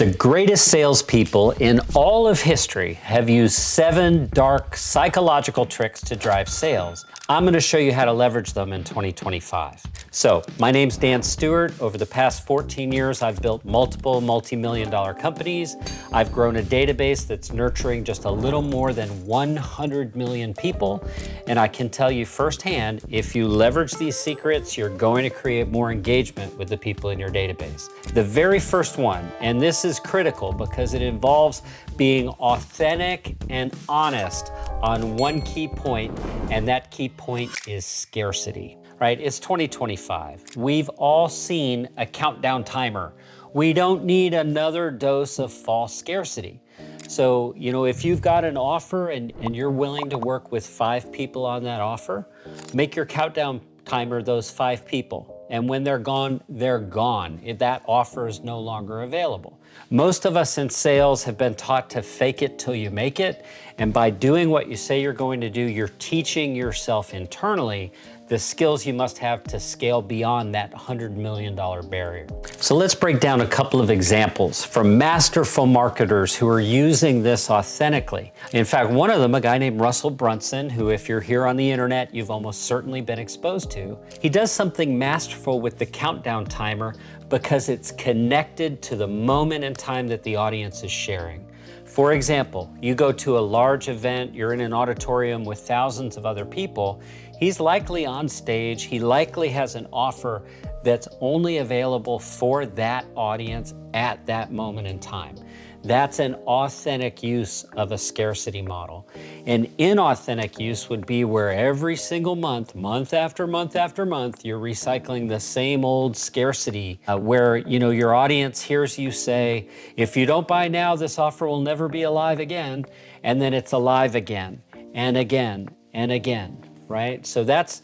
The greatest salespeople in all of history have used 7 dark psychological tricks to drive sales. I'm going to show you how to leverage them in 2025. So, my name's Dan Stewart. Over the past 14 years, I've built multiple multi-million-dollar companies. I've grown a database that's nurturing just a little more than 100 million people. And I can tell you firsthand, if you leverage these secrets, you're going to create more engagement with the people in your database. The very first one, and this is critical because it involves being authentic and honest on one key point, and that key point is scarcity, right? It's 2025. We've all seen a countdown timer. We don't need another dose of false scarcity. So, if you've got an offer and you're willing to work with 5 people on that offer, make your countdown timer those 5 people. And when they're gone, they're gone. That offer is no longer available. Most of us in sales have been taught to fake it till you make it. And by doing what you say you're going to do, you're teaching yourself internally the skills you must have to scale beyond that $100 million barrier. So let's break down a couple of examples from masterful marketers who are using this authentically. In fact, one of them, a guy named Russell Brunson, who if you're here on the internet, you've almost certainly been exposed to, he does something masterful with the countdown timer because it's connected to the moment in time that the audience is sharing. For example, you go to a large event, you're in an auditorium with thousands of other people, he's likely on stage, he likely has an offer that's only available for that audience at that moment in time. That's an authentic use of a scarcity model. An inauthentic use would be where every single month, month after month after month, you're recycling the same old scarcity where your audience hears you say, if you don't buy now, this offer will never be alive again. And then it's alive again and again and again, right? So that's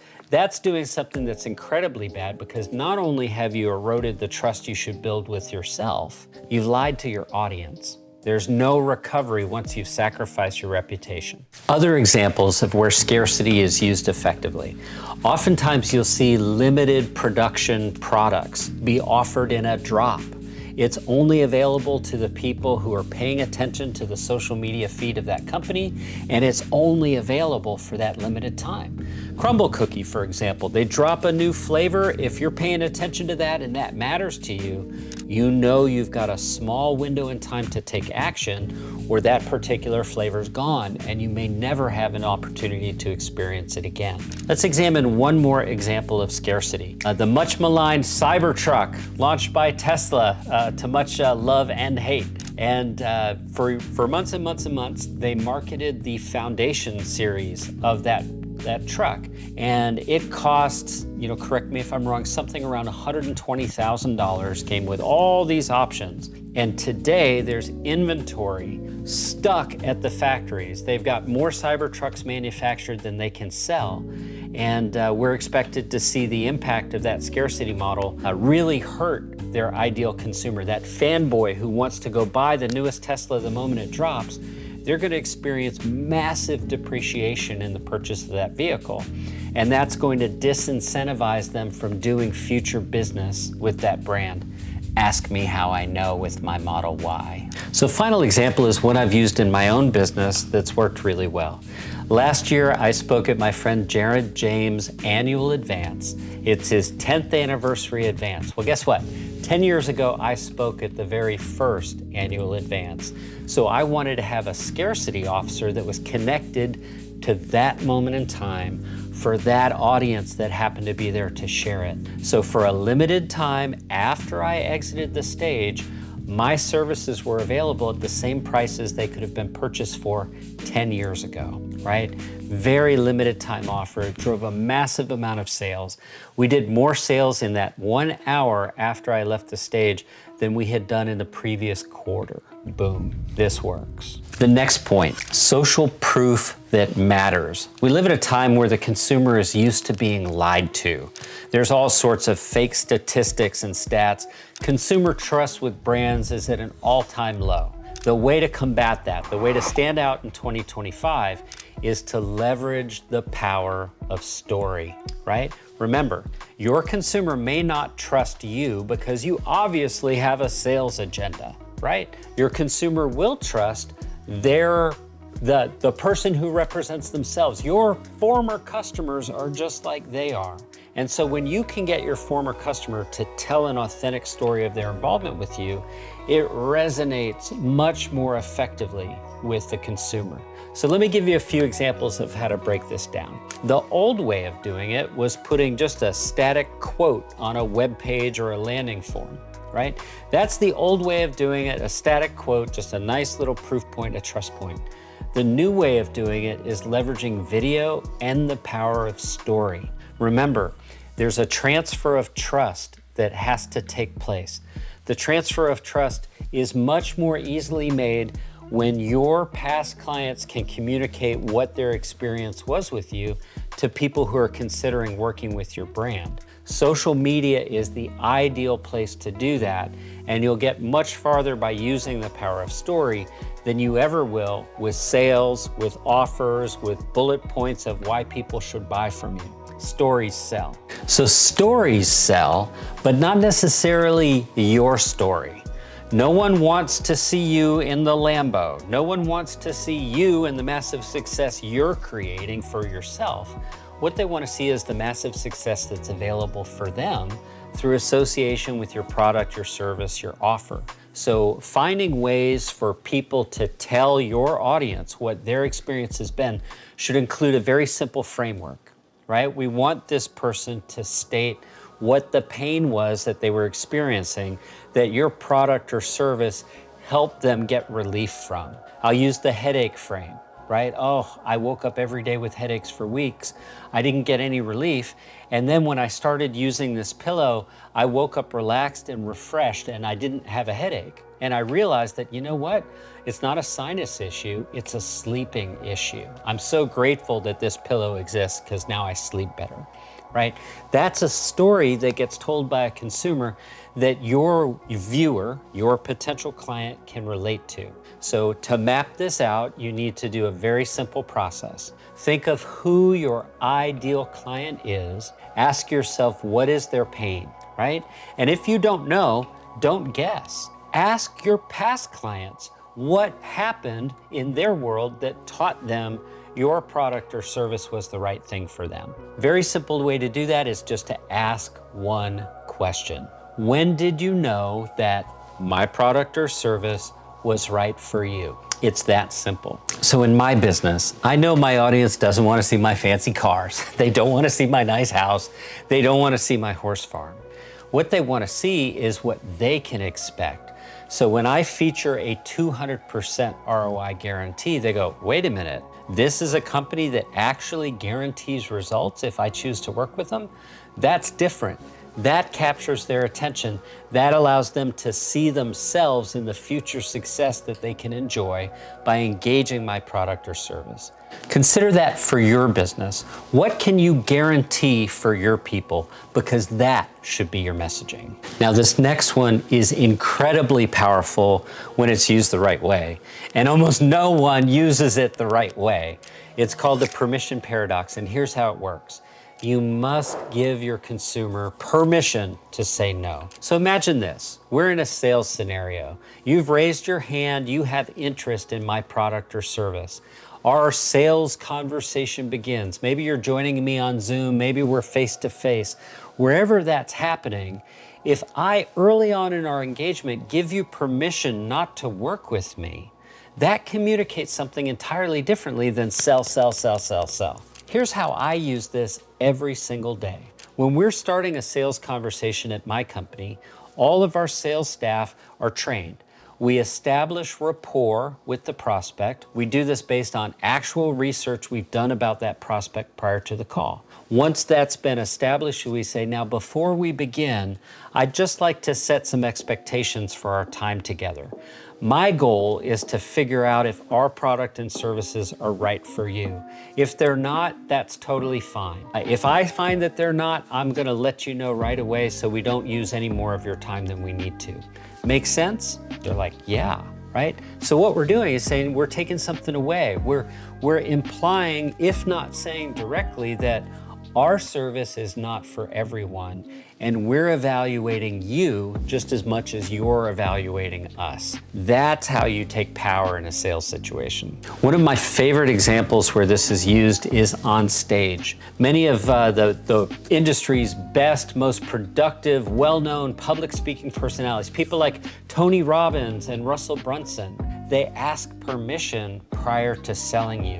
doing something that's incredibly bad because not only have you eroded the trust you should build with yourself, you've lied to your audience. There's no recovery once you've sacrificed your reputation. Other examples of where scarcity is used effectively. Oftentimes you'll see limited production products be offered in a drop. It's only available to the people who are paying attention to the social media feed of that company, and it's only available for that limited time. Crumble Cookie, for example, they drop a new flavor. If you're paying attention to that and that matters to you, you know you've got a small window in time to take action where that particular flavor's gone and you may never have an opportunity to experience it again. Let's examine one more example of scarcity. The much maligned Cybertruck, launched by Tesla to much love and hate. And for months and months and months, they marketed the Foundation series of that truck. And it costs, correct me if I'm wrong, something around $120,000, came with all these options. And today there's inventory stuck at the factories. They've got more Cybertrucks manufactured than they can sell. And we're expected to see the impact of that scarcity model really hurt their ideal consumer, that fanboy who wants to go buy the newest Tesla the moment it drops. They're going to experience massive depreciation in the purchase of that vehicle. And that's going to disincentivize them from doing future business with that brand. Ask me how I know with my Model Y. So final example is one I've used in my own business that's worked really well. Last year, I spoke at my friend Jared James' annual advance. It's his 10th anniversary advance. Well, guess what? 10 years ago, I spoke at the very first annual advance. So I wanted to have a scarcity officer that was connected to that moment in time for that audience that happened to be there to share it. So for a limited time after I exited the stage, my services were available at the same prices they could have been purchased for 10 years ago, right? Very limited time offer. It drove a massive amount of sales. We did more sales in that 1 hour after I left the stage than we had done in the previous quarter. Boom, this works. The next point, social proof that matters. We live at a time where the consumer is used to being lied to. There's all sorts of fake statistics and stats. Consumer trust with brands is at an all-time low. The way to combat that, the way to stand out in 2025 is to leverage the power of story, right? Remember, your consumer may not trust you because you obviously have a sales agenda, right? Your consumer will trust the person who represents themselves. Your former customers are just like they are. And so when you can get your former customer to tell an authentic story of their involvement with you, it resonates much more effectively with the consumer. So let me give you a few examples of how to break this down. The old way of doing it was putting just a static quote on a web page or a landing form, right? That's the old way of doing it, a static quote, just a nice little proof point, a trust point. The new way of doing it is leveraging video and the power of story. Remember, there's a transfer of trust that has to take place. The transfer of trust is much more easily made when your past clients can communicate what their experience was with you to people who are considering working with your brand. Social media is the ideal place to do that, and you'll get much farther by using the power of story than you ever will with sales, with offers, with bullet points of why people should buy from you. Stories sell. So stories sell, but not necessarily your story. No one wants to see you in the Lambo. No one wants to see you and the massive success you're creating for yourself. What they want to see is the massive success that's available for them through association with your product, your service, your offer. So finding ways for people to tell your audience what their experience has been should include a very simple framework, right? We want this person to state what the pain was that they were experiencing, that your product or service helped them get relief from. I'll use the headache frame, right? Oh, I woke up every day with headaches for weeks. I didn't get any relief. And then when I started using this pillow, I woke up relaxed and refreshed and I didn't have a headache. And I realized that, you know what? It's not a sinus issue, it's a sleeping issue. I'm so grateful that this pillow exists because now I sleep better, right? That's a story that gets told by a consumer that your viewer, your potential client can relate to. So to map this out, you need to do a very simple process. Think of who your ideal client is. Ask yourself, what is their pain, right? And if you don't know, don't guess. Ask your past clients what happened in their world that taught them your product or service was the right thing for them. Very simple way to do that is just to ask one question. When did you know that my product or service was right for you? It's that simple. So in my business, I know my audience doesn't want to see my fancy cars. They don't want to see my nice house. They don't want to see my horse farm. What they want to see is what they can expect. So when I feature a 200% ROI guarantee, they go, wait a minute, this is a company that actually guarantees results if I choose to work with them? That's different. That captures their attention. That allows them to see themselves in the future success that they can enjoy by engaging my product or service. Consider that for your business. What can you guarantee for your people? Because that should be your messaging. Now, this next one is incredibly powerful when it's used the right way, and almost no one uses it the right way. It's called the permission paradox, and here's how it works. You must give your consumer permission to say no. So imagine this, we're in a sales scenario. You've raised your hand, you have interest in my product or service. Our sales conversation begins. Maybe you're joining me on Zoom, maybe we're face to face. Wherever that's happening, if I early on in our engagement give you permission not to work with me, that communicates something entirely differently than sell, sell, sell, sell, sell. Here's how I use this every single day. When we're starting a sales conversation at my company, all of our sales staff are trained. We establish rapport with the prospect. We do this based on actual research we've done about that prospect prior to the call. Once that's been established, we say, now before we begin, I'd just like to set some expectations for our time together. My goal is to figure out if our product and services are right for you. If they're not, that's totally fine. If I find that they're not, I'm gonna let you know right away so we don't use any more of your time than we need to. Make sense? They're like, yeah, right? So what we're doing is saying we're taking something away. We're implying, if not saying directly, that Our service is not for everyone, and we're evaluating you just as much as you're evaluating us. That's how you take power in a sales situation. One of my favorite examples where this is used is on stage. Many of the industry's best, most productive, well-known public speaking personalities, people like Tony Robbins and Russell Brunson, they ask permission prior to selling you.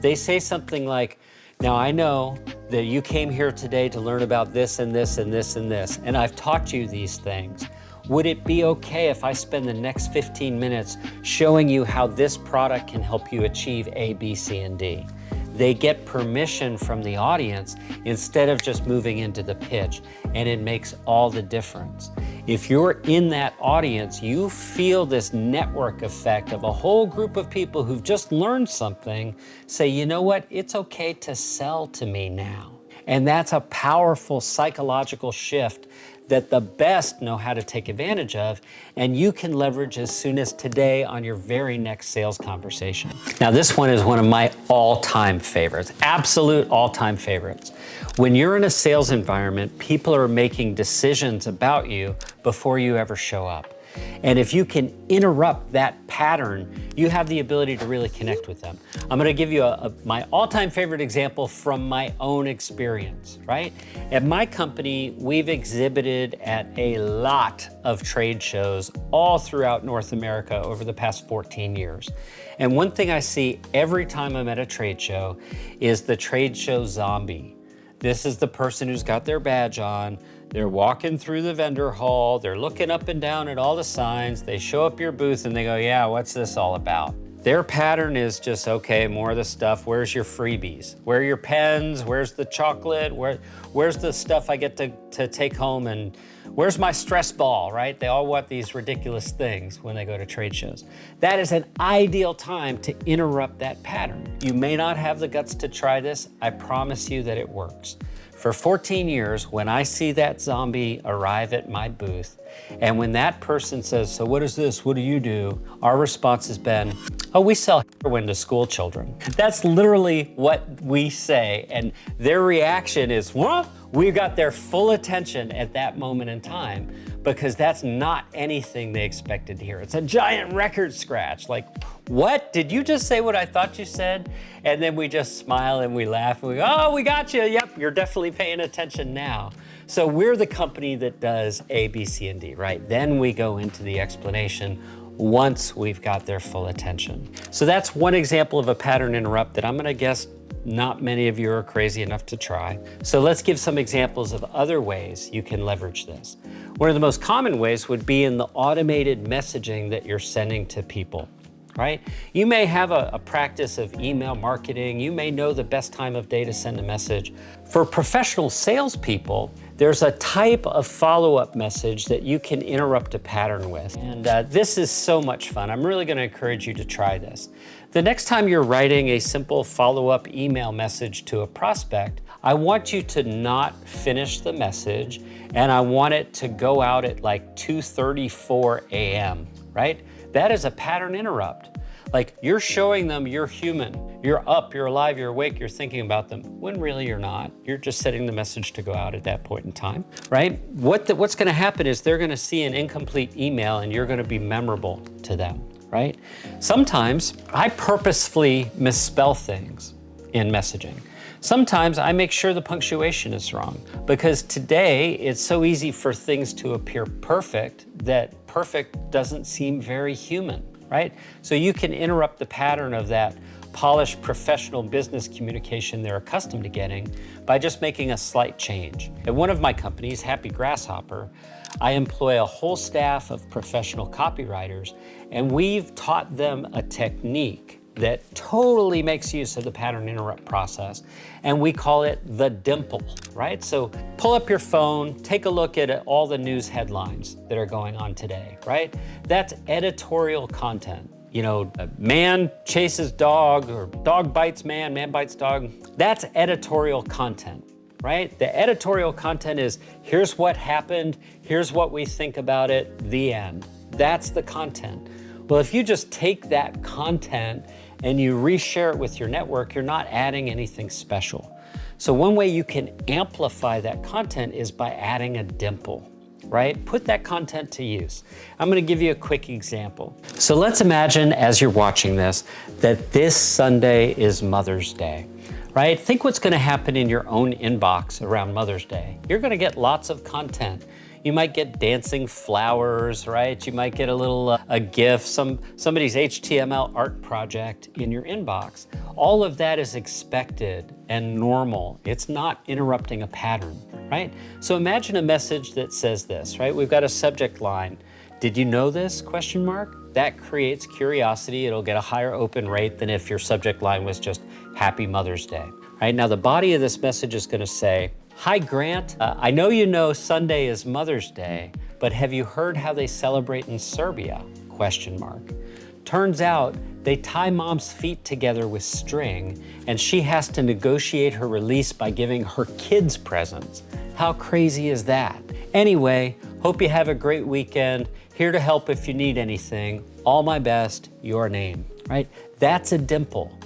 They say something like, now I know that you came here today to learn about this and this and this and this, and I've taught you these things. Would it be okay if I spend the next 15 minutes showing you how this product can help you achieve A, B, C, and D? They get permission from the audience instead of just moving into the pitch, and it makes all the difference. If you're in that audience, you feel this network effect of a whole group of people who've just learned something say, you know what, it's okay to sell to me now. And that's a powerful psychological shift that the best know how to take advantage of, and you can leverage as soon as today on your very next sales conversation. Now, this one is one of my all-time favorites, absolute all-time favorites. When you're in a sales environment, people are making decisions about you before you ever show up. And if you can interrupt that pattern, you have the ability to really connect with them. I'm gonna give you my all-time favorite example from my own experience, right? At my company, we've exhibited at a lot of trade shows all throughout North America over the past 14 years. And one thing I see every time I'm at a trade show is the trade show zombie. This is the person who's got their badge on. They're walking through the vendor hall. They're looking up and down at all the signs. They show up your booth and they go, yeah, what's this all about? Their pattern is just, okay, more of the stuff. Where's your freebies? Where are your pens? Where's the chocolate? Where's the stuff I get to take home? And where's my stress ball, right? They all want these ridiculous things when they go to trade shows. That is an ideal time to interrupt that pattern. You may not have the guts to try this. I promise you that it works. For 14 years, when I see that zombie arrive at my booth, and when that person says, so what is this? What do you do? Our response has been, oh, we sell heroin to school children. That's literally what we say. And their reaction is, what? We've got their full attention at that moment in time, because that's not anything they expected to hear. It's a giant record scratch. Like, what? Did you just say what I thought you said? And then we just smile and we laugh and we go, oh, we got you. Yep, you're definitely paying attention now. So we're the company that does A, B, C, and D, right? Then we go into the explanation once we've got their full attention. So that's one example of a pattern interrupt that I'm gonna guess not many of you are crazy enough to try. So let's give some examples of other ways you can leverage this. One of the most common ways would be in the automated messaging that you're sending to people, right? You may have a practice of email marketing. You may know the best time of day to send a message. For professional salespeople, there's a type of follow-up message that you can interrupt a pattern with. And this is so much fun. I'm really gonna encourage you to try this. The next time you're writing a simple follow-up email message to a prospect, I want you to not finish the message, and I want it to go out at like 2:34 a.m., right? That is a pattern interrupt. Like, you're showing them you're human. You're up, you're alive, you're awake, you're thinking about them, when really you're not. You're just setting the message to go out at that point in time, right? What's gonna happen is they're gonna see an incomplete email and you're gonna be memorable to them, right? Sometimes I purposefully misspell things in messaging. Sometimes I make sure the punctuation is wrong, because today it's so easy for things to appear perfect that perfect doesn't seem very human, right? So you can interrupt the pattern of that polished professional business communication they're accustomed to getting by just making a slight change. At one of my companies, Happy Grasshopper, I employ a whole staff of professional copywriters, and we've taught them a technique that totally makes use of the pattern interrupt process, and we call it the dimple, right? So pull up your phone, take a look at all the news headlines that are going on today, right? That's editorial content. You know, man chases dog, or dog bites man, man bites dog. That's editorial content, right? The editorial content is, here's what happened, here's what we think about it, the end. That's the content. Well, if you just take that content and you reshare it with your network, you're not adding anything special. So one way you can amplify that content is by adding a dimple, right? Put that content to use. I'm gonna give you a quick example. So let's imagine as you're watching this, that this Sunday is Mother's Day, right? Think what's gonna happen in your own inbox around Mother's Day. You're gonna get lots of content. You might get dancing flowers, right? You might get a little a GIF, somebody's HTML art project in your inbox. All of that is expected and normal. It's not interrupting a pattern, right? So imagine a message that says this, right? We've got a subject line. Did you know this? Question mark. That creates curiosity. It'll get a higher open rate than if your subject line was just Happy Mother's Day, right? Now the body of this message is gonna say, hi Grant, I know you know Sunday is Mother's Day, but have you heard how they celebrate in Serbia? Question mark. Turns out they tie mom's feet together with string and she has to negotiate her release by giving her kids presents. How crazy is that? Anyway, hope you have a great weekend. Here to help if you need anything. All my best, your name, right? That's a dimple.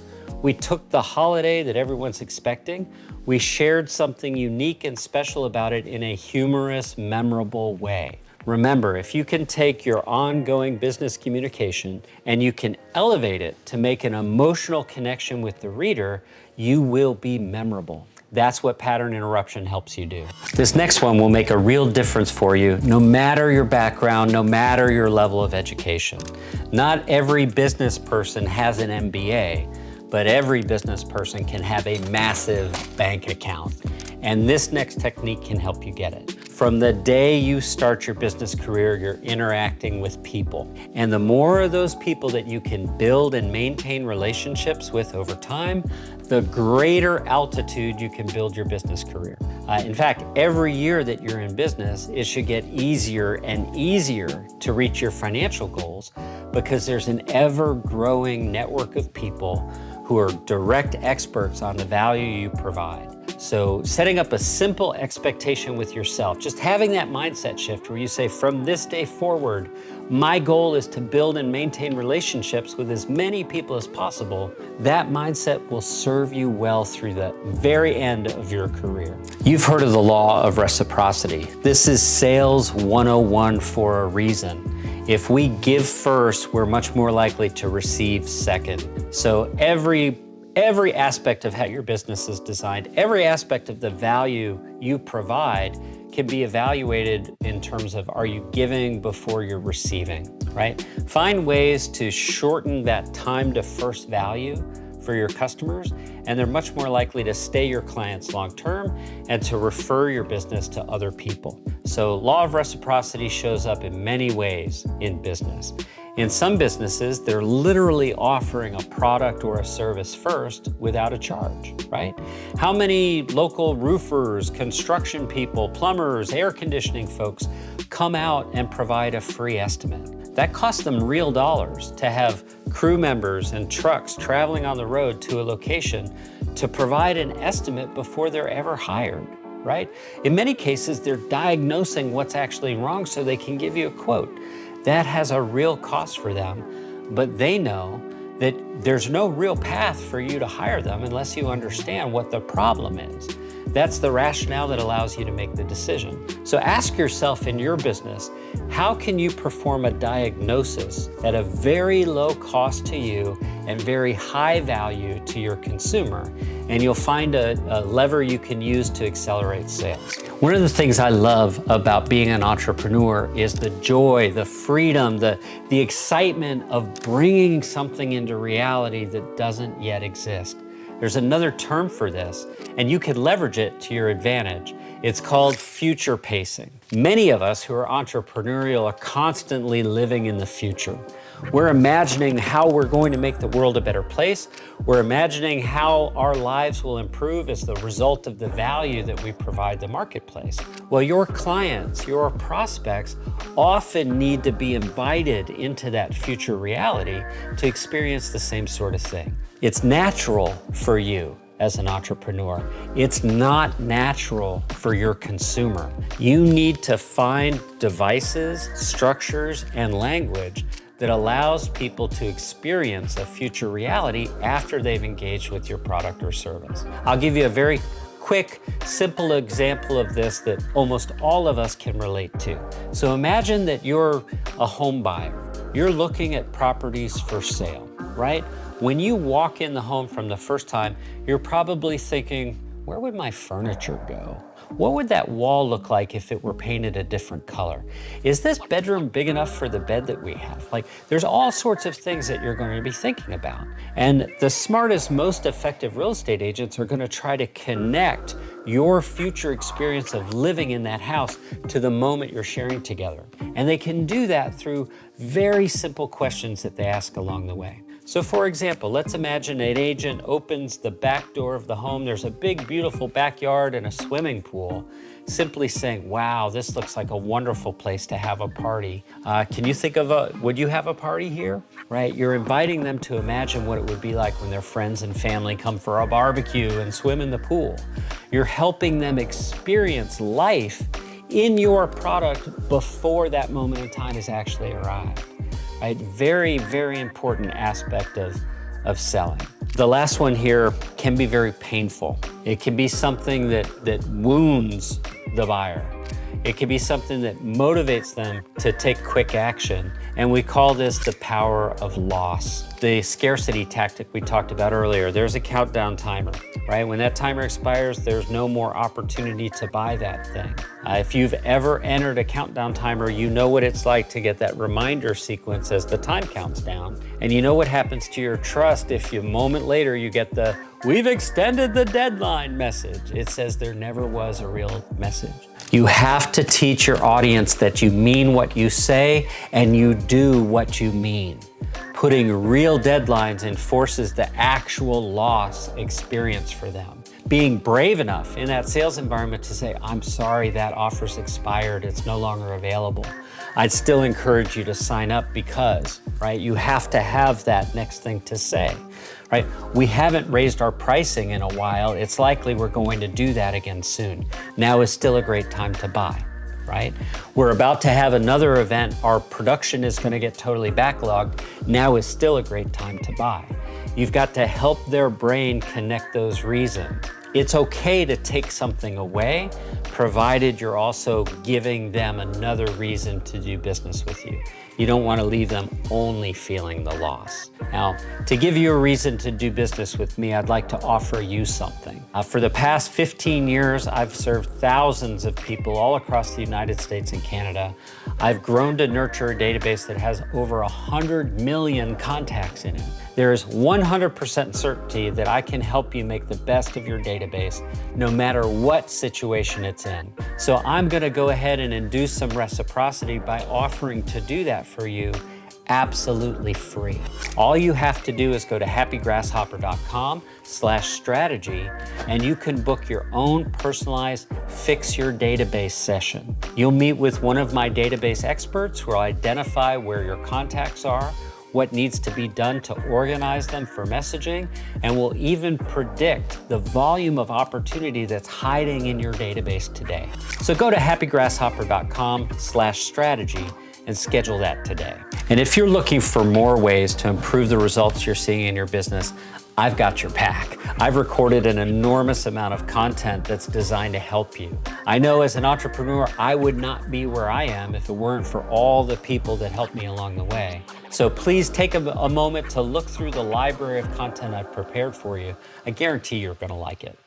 We took the holiday that everyone's expecting, we shared something unique and special about it in a humorous, memorable way. Remember, if you can take your ongoing business communication and you can elevate it to make an emotional connection with the reader, you will be memorable. That's what pattern interruption helps you do. This next one will make a real difference for you, no matter your background, no matter your level of education. Not every business person has an MBA, but every business person can have a massive bank account. And this next technique can help you get it. From the day you start your business career, you're interacting with people. And the more of those people that you can build and maintain relationships with over time, the greater altitude you can build your business career. In fact, every year that you're in business, it should get easier and easier to reach your financial goals because there's an ever-growing network of people who are direct experts on the value you provide. So setting up a simple expectation with yourself, just having that mindset shift where you say, from this day forward, my goal is to build and maintain relationships with as many people as possible. That mindset will serve you well through the very end of your career. You've heard of the law of reciprocity. This is sales 101 for a reason. If we give first, we're much more likely to receive second. So every aspect of how your business is designed, every aspect of the value you provide can be evaluated in terms of, are you giving before you're receiving, right? Find ways to shorten that time to first value for your customers, and they're much more likely to stay your clients long-term and to refer your business to other people. So law of reciprocity shows up in many ways in business. In some businesses, they're literally offering a product or a service first without a charge, right? How many local roofers, construction people, plumbers, air conditioning folks come out and provide a free estimate? That costs them real dollars to have crew members and trucks traveling on the road to a location to provide an estimate before they're ever hired, right? In many cases, they're diagnosing what's actually wrong so they can give you a quote. That has a real cost for them, but they know that there's no real path for you to hire them unless you understand what the problem is. That's the rationale that allows you to make the decision. So ask yourself in your business, how can you perform a diagnosis at a very low cost to you and very high value to your consumer? And you'll find a lever you can use to accelerate sales. One of the things I love about being an entrepreneur is the joy, the freedom, the excitement of bringing something into reality that doesn't yet exist. There's another term for this, and you could leverage it to your advantage. It's called future pacing. Many of us who are entrepreneurial are constantly living in the future. We're imagining how we're going to make the world a better place. We're imagining how our lives will improve as the result of the value that we provide the marketplace. Well, your clients, your prospects often need to be invited into that future reality to experience the same sort of thing. It's natural for you as an entrepreneur. It's not natural for your consumer. You need to find devices, structures, and language that allows people to experience a future reality after they've engaged with your product or service. I'll give you a very quick, simple example of this that almost all of us can relate to. So imagine that you're a home buyer. You're looking at properties for sale, right? When you walk in the home from the first time, you're probably thinking, where would my furniture go? What would that wall look like if it were painted a different color? Is this bedroom big enough for the bed that we have? Like, there's all sorts of things that you're going to be thinking about. And the smartest, most effective real estate agents are going to try to connect your future experience of living in that house to the moment you're sharing together. And they can do that through very simple questions that they ask along the way. So for example, let's imagine an agent opens the back door of the home. There's a big, beautiful backyard and a swimming pool. Simply saying, wow, this looks like a wonderful place to have a party. Can you think of would you have a party here? Right, you're inviting them to imagine what it would be like when their friends and family come for a barbecue and swim in the pool. You're helping them experience life in your product before that moment in time has actually arrived. Right? Very, very important aspect of selling. The last one here can be very painful. It can be something that wounds the buyer. It can be something that motivates them to take quick action. And we call this the power of loss. The scarcity tactic we talked about earlier, there's a countdown timer, right? When that timer expires, there's no more opportunity to buy that thing. If you've ever entered a countdown timer, you know what it's like to get that reminder sequence as the time counts down. And you know what happens to your trust if a moment later you get the, "We've extended the deadline" message. It says there never was a real message. You have to teach your audience that you mean what you say and you do what you mean. Putting real deadlines enforces the actual loss experience for them. Being brave enough in that sales environment to say, "I'm sorry, that offer's expired, it's no longer available." I'd still encourage you to sign up because, right, you have to have that next thing to say, right? We haven't raised our pricing in a while. It's likely we're going to do that again soon. Now is still a great time to buy, right? We're about to have another event. Our production is going to get totally backlogged. Now is still a great time to buy. You've got to help their brain connect those reasons. It's okay to take something away, provided you're also giving them another reason to do business with you. You don't want to leave them only feeling the loss. Now, to give you a reason to do business with me, I'd like to offer you something. For the past 15 years, I've served thousands of people all across the United States and Canada. I've grown to nurture a database that has over 100 million contacts in it. There is 100% certainty that I can help you make the best of your database, no matter what situation it's in. So I'm going to go ahead and induce some reciprocity by offering to do that for you absolutely free. All you have to do is go to happygrasshopper.com/strategy and you can book your own personalized Fix Your Database session. You'll meet with one of my database experts who will identify where your contacts are, what needs to be done to organize them for messaging, and will even predict the volume of opportunity that's hiding in your database today. So go to happygrasshopper.com/strategy and schedule that today. And if you're looking for more ways to improve the results you're seeing in your business, I've got your back. I've recorded an enormous amount of content that's designed to help you. I know as an entrepreneur, I would not be where I am if it weren't for all the people that helped me along the way. So please take a moment to look through the library of content I've prepared for you. I guarantee you're gonna like it.